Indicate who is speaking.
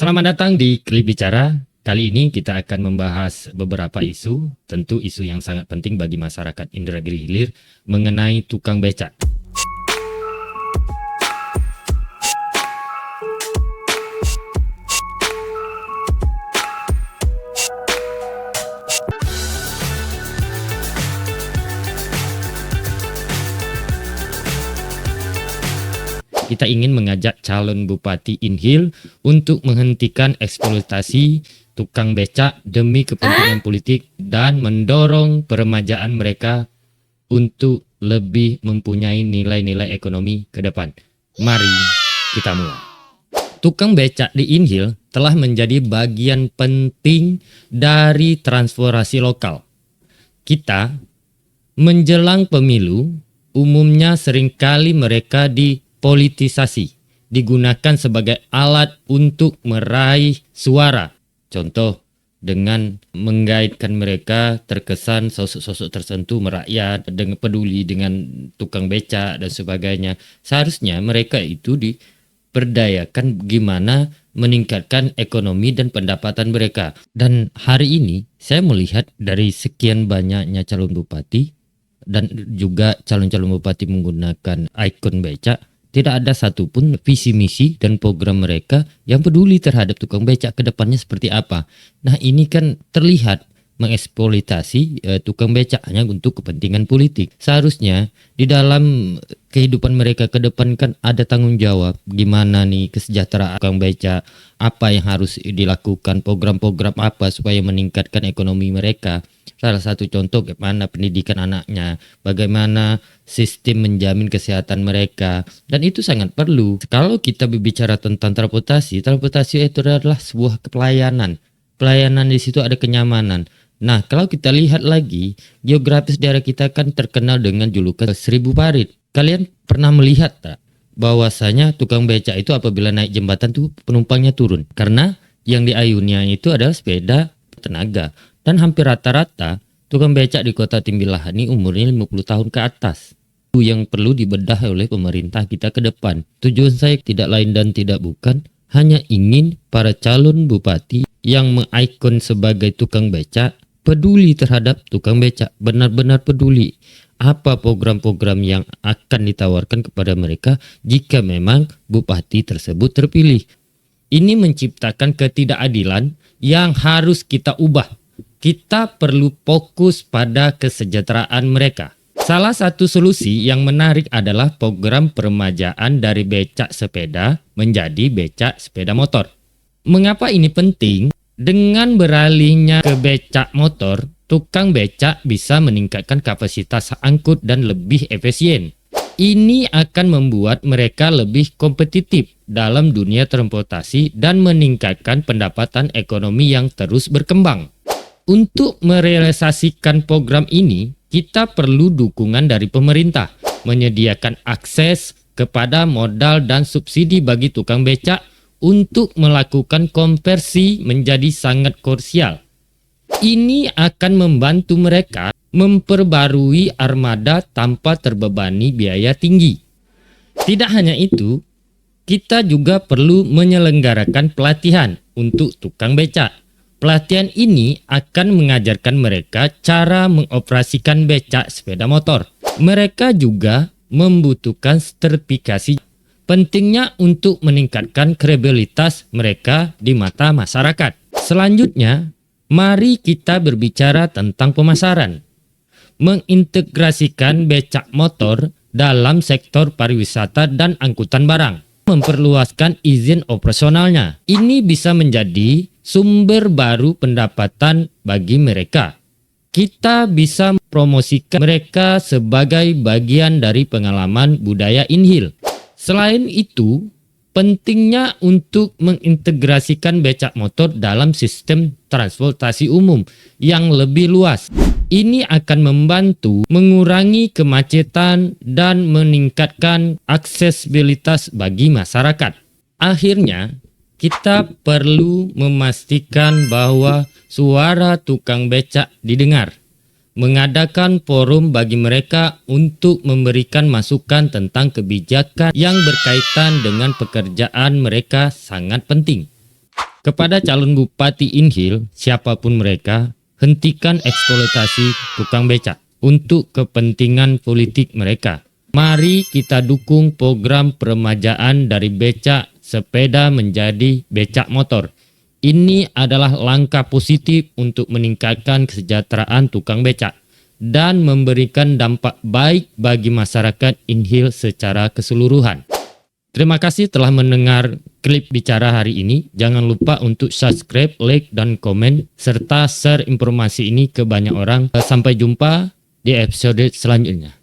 Speaker 1: Selamat datang di Klip Bicara. Kali ini kita akan membahas beberapa isu, tentu isu yang sangat penting bagi masyarakat Indragiri Hilir mengenai tukang becak. Kita ingin mengajak calon Bupati Inhil untuk menghentikan eksploitasi tukang becak demi kepentingan politik dan mendorong peremajaan mereka untuk lebih mempunyai nilai-nilai ekonomi ke depan. Mari kita mulai. Tukang becak di Inhil telah menjadi bagian penting dari transformasi lokal. Kita menjelang pemilu, umumnya seringkali mereka dipolitisasi, digunakan sebagai alat untuk meraih suara. Contoh, dengan menggaitkan mereka terkesan sosok-sosok tertentu merakyat, dengan peduli dengan tukang becak dan sebagainya. Seharusnya mereka itu diperdayakan gimana meningkatkan ekonomi dan pendapatan mereka. Dan hari ini saya melihat dari sekian banyaknya calon bupati dan juga calon-calon bupati menggunakan ikon becak, tidak ada satupun visi misi dan program mereka yang peduli terhadap tukang becak ke depannya seperti apa. Nah, ini kan terlihat mengeksploitasi tukang becak hanya untuk kepentingan politik. Seharusnya di dalam kehidupan mereka ke depan kan ada tanggung jawab gimana nih kesejahteraan tukang becak, apa yang harus dilakukan, program-program apa supaya meningkatkan ekonomi mereka. Salah satu contoh bagaimana pendidikan anaknya, bagaimana sistem menjamin kesehatan mereka, dan itu sangat perlu. Kalau kita berbicara tentang transportasi itu adalah sebuah pelayanan. Pelayanan di situ ada kenyamanan. Nah, kalau kita lihat lagi, geografis daerah kita kan terkenal dengan julukan Seribu Parit. Kalian pernah melihat tak bahwasanya tukang becak itu apabila naik jembatan tuh penumpangnya turun, karena yang diayunnya itu adalah sepeda tenaga. Dan hampir rata-rata tukang becak di kota Timbilahan ini umurnya 50 tahun ke atas. Itu yang perlu dibedah oleh pemerintah kita ke depan. Tujuan saya tidak lain dan tidak bukan hanya ingin para calon bupati yang mengikon sebagai tukang becak peduli terhadap tukang becak, benar-benar peduli. Apa program-program yang akan ditawarkan kepada mereka jika memang bupati tersebut terpilih. Ini menciptakan ketidakadilan yang harus kita ubah. Kita perlu fokus pada kesejahteraan mereka. Salah satu solusi yang menarik adalah program peremajaan dari becak sepeda menjadi becak sepeda motor. Mengapa ini penting? Dengan beralihnya ke becak motor, tukang becak bisa meningkatkan kapasitas angkut dan lebih efisien. Ini akan membuat mereka lebih kompetitif dalam dunia transportasi dan meningkatkan pendapatan ekonomi yang terus berkembang. Untuk merealisasikan program ini, kita perlu dukungan dari pemerintah, menyediakan akses kepada modal dan subsidi bagi tukang becak untuk melakukan konversi menjadi sangat krusial. Ini akan membantu mereka memperbarui armada tanpa terbebani biaya tinggi. Tidak hanya itu, kita juga perlu menyelenggarakan pelatihan untuk tukang becak. Pelatihan ini akan mengajarkan mereka cara mengoperasikan becak sepeda motor. Mereka juga membutuhkan sertifikasi. Pentingnya untuk meningkatkan kredibilitas mereka di mata masyarakat. Selanjutnya, mari kita berbicara tentang pemasaran. Mengintegrasikan becak motor dalam sektor pariwisata dan angkutan barang. Memperluaskan izin operasionalnya. Ini bisa menjadi sumber baru pendapatan bagi mereka. Kita bisa promosikan mereka sebagai bagian dari pengalaman budaya Inhil. Selain itu, pentingnya untuk mengintegrasikan becak motor dalam sistem transportasi umum yang lebih luas. Ini akan membantu mengurangi kemacetan dan meningkatkan aksesibilitas bagi masyarakat. Akhirnya, kita perlu memastikan bahwa suara tukang becak didengar. Mengadakan forum bagi mereka untuk memberikan masukan tentang kebijakan yang berkaitan dengan pekerjaan mereka sangat penting. Kepada calon Bupati Inhil, siapapun mereka, hentikan eksploitasi tukang becak untuk kepentingan politik mereka. Mari kita dukung program peremajaan dari becak sepeda menjadi becak motor. Ini adalah langkah positif untuk meningkatkan kesejahteraan tukang becak dan memberikan dampak baik bagi masyarakat Inhil secara keseluruhan. Terima kasih telah mendengar klip bicara hari ini. Jangan lupa untuk subscribe, like, dan komen, serta share informasi ini ke banyak orang. Sampai jumpa di episode selanjutnya.